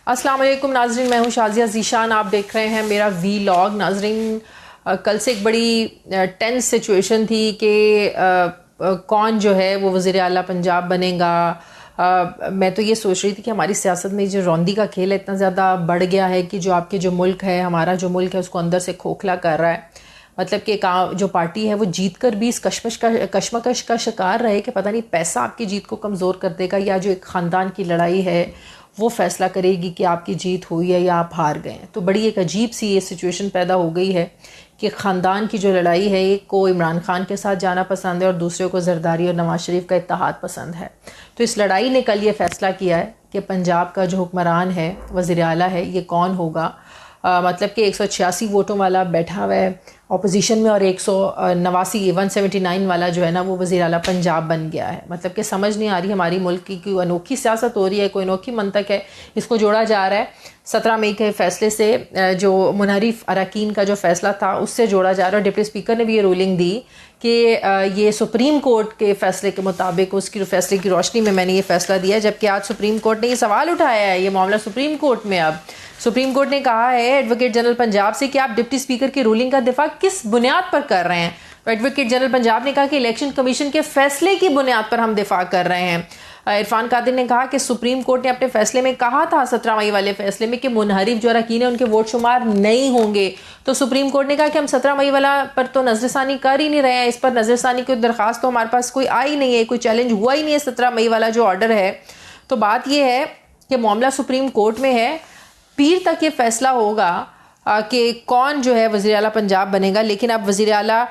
السلام علیکم ناظرین، میں ہوں شازیہ ذیشان، آپ دیکھ رہے ہیں میرا وی لاگ۔ ناظرین، کل سے ایک بڑی ٹینس سچویشن تھی کہ کون جو ہے وہ وزیر اعلیٰ پنجاب بنے گا۔ میں تو یہ سوچ رہی تھی کہ ہماری سیاست میں جو روندی کا کھیل ہے اتنا زیادہ بڑھ گیا ہے کہ جو آپ کے جو ملک ہے، ہمارا جو ملک ہے، اس کو اندر سے کھوکھلا کر رہا ہے۔ مطلب کہ جو پارٹی ہے وہ جیت کر بھی اس کشمکش کا شکار رہے کہ پتہ نہیں پیسہ آپ کی جیت کو کمزور کر دے گا، یا جو ایک خاندان کی لڑائی ہے وہ فیصلہ کرے گی کہ آپ کی جیت ہوئی ہے یا آپ ہار گئے ہیں۔ تو بڑی ایک عجیب سی یہ سچویشن پیدا ہو گئی ہے کہ خاندان کی جو لڑائی ہے، ایک کو عمران خان کے ساتھ جانا پسند ہے اور دوسرے کو زرداری اور نواز شریف کا اتحاد پسند ہے۔ تو اس لڑائی نے کل یہ فیصلہ کیا ہے کہ پنجاب کا جو حکمران ہے، وزیر اعلیٰ ہے، یہ کون ہوگا۔ مطلب کہ 186 ووٹوں والا بیٹھا ہوا ہے اپوزیشن میں، اور 179 والا جو ہے نا وہ وزیر اعلیٰ پنجاب بن گیا ہے۔ مطلب کہ سمجھ نہیں آ رہی ہماری ملک کی کوئی انوکھی سیاست ہو رہی ہے، کوئی انوکھی منطق ہے، اس کو جوڑا جا رہا ہے 17 مئی کے فیصلے سے، جو منحرف اراکین کا جو فیصلہ تھا اس سے جوڑا جا رہا ہے۔ ڈپٹی اسپیکر نے بھی یہ رولنگ دی کہ یہ سپریم کورٹ کے فیصلے کے مطابق، اس کی فیصلے کی روشنی میں میں نے یہ فیصلہ دیا ہے، جبکہ آج سپریم کورٹ نے یہ سوال اٹھایا ہے، یہ معاملہ سپریم کورٹ میں۔ اب سپریم کورٹ نے کہا ہے ایڈوکیٹ جنرل پنجاب سے کہ آپ ڈپٹی اسپیکر کی رولنگ کا دفاع کس بنیاد پر کر رہے ہیں۔ تو ایڈوکیٹ جنرل پنجاب نے کہا کہ الیکشن کمیشن کے فیصلے کی بنیاد پر ہم دفاع کر رہے ہیں۔ عرفان قادر نے کہا کہ سپریم کورٹ نے اپنے فیصلے میں کہا تھا 17 مئی والے فیصلے میں کہ منحرف جو اراکین ہیں ان کے ووٹ شمار نہیں ہوں گے، تو سپریم کورٹ نے کہا کہ ہم 17 مئی والا پر تو نظر ثانی کر ہی نہیں رہے ہیں، اس پر نظر ثانی کی درخواست تو ہمارے پاس کوئی آئی نہیں ہے، کوئی چیلنج ہوا ہی نہیں ہے 17 مئی والا جو آرڈر ہے۔ تو بات یہ ہے کہ معاملہ سپریم کورٹ میں ہے، پیر تک یہ فیصلہ ہوگا کہ کون جو ہے وزیر اعلیٰ پنجاب بنے گا۔ لیکن اب وزیر اعلیٰ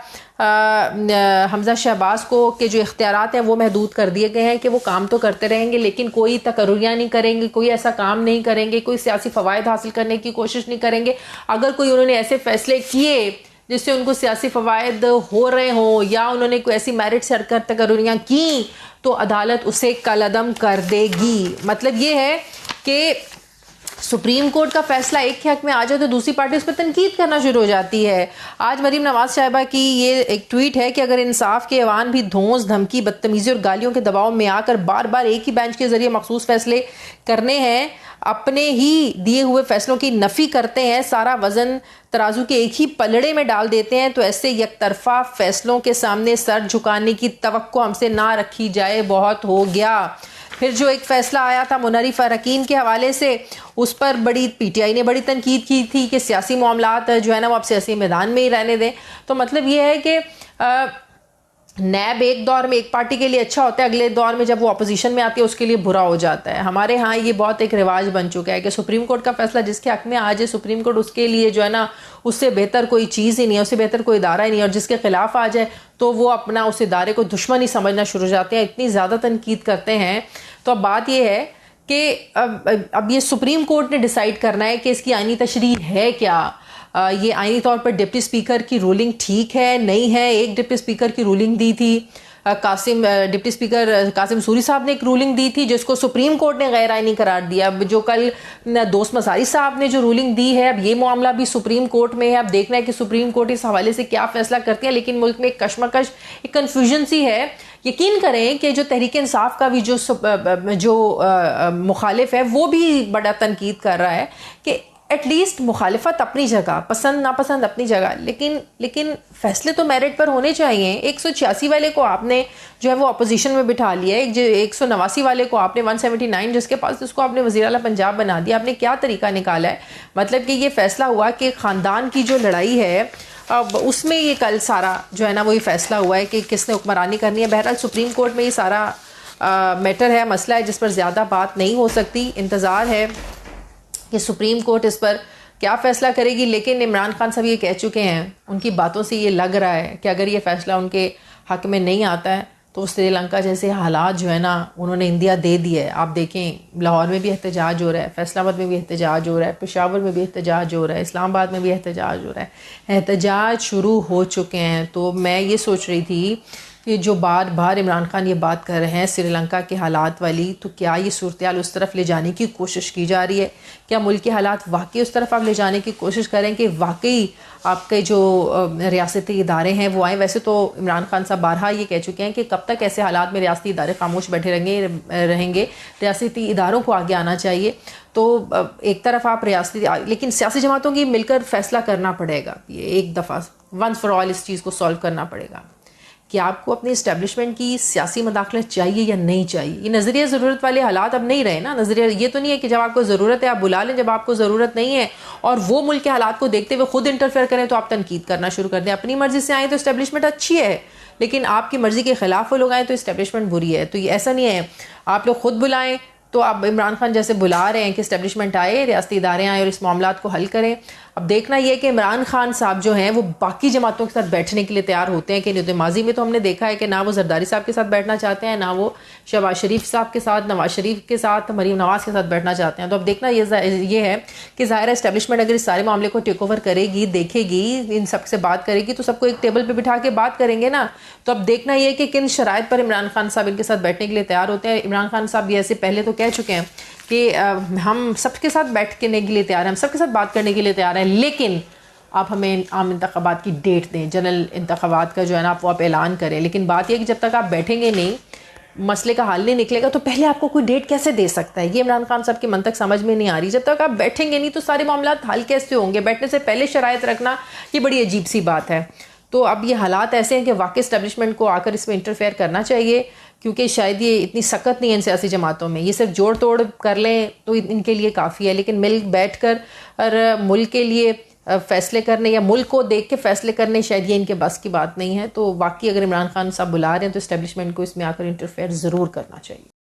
حمزہ شہباز کو کے جو اختیارات ہیں وہ محدود کر دیے گئے ہیں کہ وہ کام تو کرتے رہیں گے لیکن کوئی تقرریاں نہیں کریں گے، کوئی ایسا کام نہیں کریں گے، کوئی سیاسی فوائد حاصل کرنے کی کوشش نہیں کریں گے۔ اگر کوئی انہوں نے ایسے فیصلے کیے جس سے ان کو سیاسی فوائد ہو رہے ہوں، یا انہوں نے کوئی ایسی میرٹ سے ہٹ کر تقرریاں کی، تو عدالت اسے کالعدم کر دے گی۔ مطلب یہ ہے کہ سپریم کورٹ کا فیصلہ ایک کے حق میں آ جائے تو دوسری پارٹی اس پہ تنقید کرنا شروع ہو جاتی ہے۔ آج مریم نواز صاحبہ کی یہ ایک ٹویٹ ہے کہ اگر انصاف کے ایوان بھی دھونس، دھمکی، بدتمیزی اور گالیوں کے دباؤ میں آ کر بار بار ایک ہی بینچ کے ذریعے مخصوص فیصلے کرنے ہیں، اپنے ہی دیے ہوئے فیصلوں کی نفی کرتے ہیں، سارا وزن ترازو کے ایک ہی پلڑے میں ڈال دیتے ہیں، تو ایسے یک طرفہ فیصلوں کے سامنے سر جھکانے کی توقع ہم سے نہ رکھی جائے، بہت ہو گیا۔ پھر جو ایک فیصلہ آیا تھا منحرف اراکین کے حوالے سے، اس پر بڑی پی ٹی آئی نے بڑی تنقید کی تھی کہ سیاسی معاملات جو ہے نا وہ اب سیاسی میدان میں ہی رہنے دیں۔ تو مطلب یہ ہے کہ نیب ایک دور میں ایک پارٹی کے لیے اچھا ہوتا ہے، اگلے دور میں جب وہ اپوزیشن میں آتی ہے اس کے لیے برا ہو جاتا ہے۔ ہمارے ہاں یہ بہت ایک رواج بن چکا ہے کہ سپریم کورٹ کا فیصلہ جس کے حق میں آ جائے، سپریم کورٹ اس کے لیے جو ہے نا اس سے بہتر کوئی چیز ہی نہیں ہے، اس سے بہتر کوئی ادارہ ہی نہیں ہے، اور جس کے خلاف آ جائے تو وہ اپنا اس ادارے کو دشمن ہی سمجھنا شروع ہو جاتے ہیں، اتنی زیادہ تنقید کرتے ہیں۔ تو اب بات یہ ہے کہ اب یہ سپریم کورٹ نے ڈیسائیڈ کرنا ہے کہ اس کی آئینی تشریح ہے کیا۔ یہ آئینی طور پر ڈپٹی اسپیکر کی رولنگ ٹھیک ہے نہیں ہے۔ ایک ڈپٹی اسپیکر کی رولنگ دی تھی ڈپٹی اسپیکر قاسم سوری صاحب نے ایک رولنگ دی تھی جس کو سپریم کورٹ نے غیر آئینی قرار دیا۔ اب جو کل دوست مساری صاحب نے جو رولنگ دی ہے، اب یہ معاملہ بھی سپریم کورٹ میں ہے، اب دیکھنا ہے کہ سپریم کورٹ اس حوالے سے کیا فیصلہ کرتی ہے۔ لیکن ملک میں ایک کشمکش، ایک کنفیوژن سی ہے۔ یقین کریں کہ جو تحریک انصاف کا بھی جو مخالف ہے وہ بھی بڑا تنقید کر رہا ہے کہ ایٹ لیسٹ مخالفت اپنی جگہ، پسند ناپسند اپنی جگہ، لیکن فیصلے تو میرٹ پر ہونے چاہیے۔ 186 والے کو آپ نے جو ہے وہ اپوزیشن میں بٹھا لیا ہے، 189 والے کو آپ نے 179 جس کے پاس، اس کو آپ نے وزیر اعلیٰ پنجاب بنا دیا۔ آپ نے کیا طریقہ نکالا ہے؟ مطلب کہ یہ فیصلہ ہوا کہ خاندان کی جو لڑائی ہے اب اس میں یہ کل سارا جو ہے نا وہی فیصلہ ہوا ہے کہ کس نے حکمرانی کرنی ہے۔ بہرحال سپریم کورٹ میں یہ سارا میٹر ہے، مسئلہ ہے جس پر زیادہ بات نہیں ہو سکتی۔ انتظار ہے کہ سپریم کورٹ اس پر کیا فیصلہ کرے گی۔ لیکن عمران خان صاحب یہ کہہ چکے ہیں، ان کی باتوں سے یہ لگ رہا ہے کہ اگر یہ فیصلہ ان کے حق میں نہیں آتا ہے تو سری لنکا جیسے حالات جو ہے نا انہوں نے انڈیا دے دی ہے۔ آپ دیکھیں لاہور میں بھی احتجاج ہو رہا ہے، فیصل آباد میں بھی احتجاج ہو رہا ہے، پشاور میں بھی احتجاج ہو رہا ہے، اسلام آباد میں بھی احتجاج ہو رہا ہے، احتجاج شروع ہو چکے ہیں۔ تو میں یہ سوچ رہی تھی کہ جو بار بار عمران خان یہ بات کر رہے ہیں سری لنکا کے حالات والی، تو کیا یہ صورتحال اس طرف لے جانے کی کوشش کی جا رہی ہے؟ کیا ملک کے حالات واقعی اس طرف آپ لے جانے کی کوشش کریں کہ واقعی آپ کے جو ریاستی ادارے ہیں وہ آئیں؟ ویسے تو عمران خان صاحب بارہا یہ کہہ چکے ہیں کہ کب تک ایسے حالات میں ریاستی ادارے خاموش بیٹھے رہیں گے، ریاستی اداروں کو آگے آنا چاہیے۔ تو ایک طرف آپ ریاستی، لیکن سیاسی جماعتوں کی مل کر فیصلہ کرنا پڑے گا، یہ ایک دفعہ ونس فار آل اس چیز کو سالو کرنا پڑے گا کہ آپ کو اپنی اسٹیبلشمنٹ کی سیاسی مداخلت چاہیے یا نہیں چاہیے۔ یہ نظریہ ضرورت والے حالات اب نہیں رہے نا، نظریہ یہ تو نہیں ہے کہ جب آپ کو ضرورت ہے آپ بلا لیں، جب آپ کو ضرورت نہیں ہے اور وہ ملک کے حالات کو دیکھتے ہوئے خود انٹرفیئر کریں تو آپ تنقید کرنا شروع کر دیں۔ اپنی مرضی سے آئیں تو اسٹیبلشمنٹ اچھی ہے، لیکن آپ کی مرضی کے خلاف وہ لوگ آئیں تو اسٹیبلشمنٹ بری ہے۔ تو یہ ایسا نہیں ہے آپ لوگ خود بلائیں، تو آپ عمران خان جیسے بلا رہے ہیں کہ اسٹیبلشمنٹ آئے، ریاستی ادارے آئیں اور اس معاملات کو حل کریں۔ اب دیکھنا یہ کہ عمران خان صاحب جو ہیں وہ باقی جماعتوں کے ساتھ بیٹھنے کے لیے تیار ہوتے ہیں کہ نہیں۔ ماضی میں تو ہم نے دیکھا ہے کہ نہ وہ زرداری صاحب کے ساتھ بیٹھنا چاہتے ہیں، نہ وہ شہباز شریف صاحب کے ساتھ، نواز شریف کے ساتھ، مریم نواز کے ساتھ بیٹھنا چاہتے ہیں۔ تو اب دیکھنا یہ ہے کہ ظاہر ہے اسٹیبلشمنٹ اگر اس سارے معاملے کو ٹیک اوور کرے گی، دیکھے گی، ان سب سے بات کرے گی، تو سب کو ایک ٹیبل پہ بٹھا کے بات کریں گے نا۔ تو اب دیکھنا یہ کہ کن شرائط پر عمران خان صاحب ان کے ساتھ بیٹھنے کے لیے تیار ہوتے ہیں۔ عمران خان صاحب یہ ایسے پہلے تو کہہ چکے ہیں کہ ہم سب کے ساتھ بیٹھنے کے لیے تیار ہیں، ہم سب کے ساتھ بات کرنے کے لیے تیار ہیں، لیکن آپ ہمیں عام انتخابات کی ڈیٹ دیں، جنرل انتخابات کا جو ہے نا آپ اعلان کریں۔ لیکن بات یہ کہ جب تک آپ بیٹھیں گے نہیں، مسئلے کا حل نہیں نکلے گا، تو پہلے آپ کو کوئی ڈیٹ کیسے دے سکتا ہے؟ یہ عمران خان صاحب کی منطق سمجھ میں نہیں آ رہی۔ جب تک آپ بیٹھیں گے نہیں تو سارے معاملات حل کیسے ہوں گے؟ بیٹھنے سے پہلے شرائط رکھنا یہ بڑی عجیب سی بات ہے۔ تو اب یہ حالات ایسے ہیں کہ واقعی اسٹیبلشمنٹ کو آ کر اس میں انٹرفیئر کرنا چاہیے، کیونکہ شاید یہ اتنی سخت نہیں ہے ان سیاسی جماعتوں میں، یہ صرف جوڑ توڑ کر لیں تو ان کے لیے کافی ہے، لیکن مل بیٹھ کر اور ملک کے لیے فیصلے کرنے یا ملک کو دیکھ کے فیصلے کرنے شاید یہ ان کے بس کی بات نہیں ہے۔ تو واقعی اگر عمران خان صاحب بلا رہے ہیں تو اسٹیبلشمنٹ کو اس میں آ کر انٹرفیئر ضرور کرنا چاہیے۔